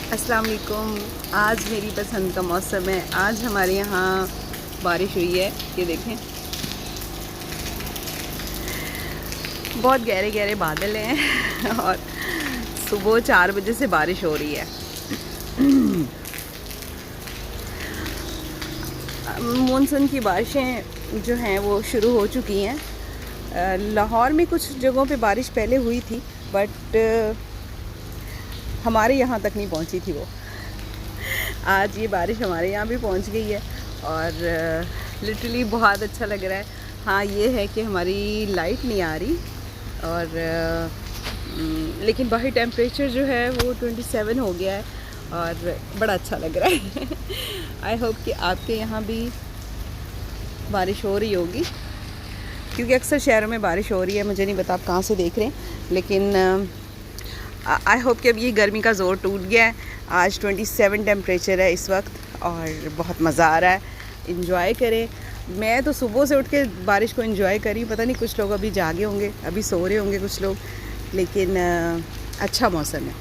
अस्सलाम वालेकुम। आज मेरी पसंद का मौसम है। आज हमारे यहाँ बारिश हुई है, ये देखें। बहुत गहरे गहरे बादल हैं और सुबह 4 बजे से बारिश हो रही है। मानसून की बारिशें जो हैं वो शुरू हो चुकी हैं। लाहौर में कुछ जगहों पे बारिश पहले हुई थी, बट हमारे यहाँ तक नहीं पहुँची थी वो। आज ये बारिश हमारे यहाँ भी पहुँच गई है और लिटरली बहुत अच्छा लग रहा है। हाँ, ये है कि हमारी लाइट नहीं आ रही और लेकिन बाहर टेम्परेचर जो है वो 27 हो गया है और बड़ा अच्छा लग रहा है। आई होप कि आपके यहाँ भी बारिश हो रही होगी, क्योंकि अक्सर शहरों में बारिश हो रही है। मुझे नहीं पता आप कहाँ से देख रहे हैं, लेकिन आई होप कि अब ये गर्मी का ज़ोर टूट गया है। आज 27 टेम्परेचर है इस वक्त और बहुत मज़ा आ रहा है। इंजॉय करें। मैं तो सुबह से उठ के बारिश को इंजॉय करी। पता नहीं कुछ लोग अभी जागे होंगे, अभी सो रहे होंगे कुछ लोग, लेकिन अच्छा मौसम है।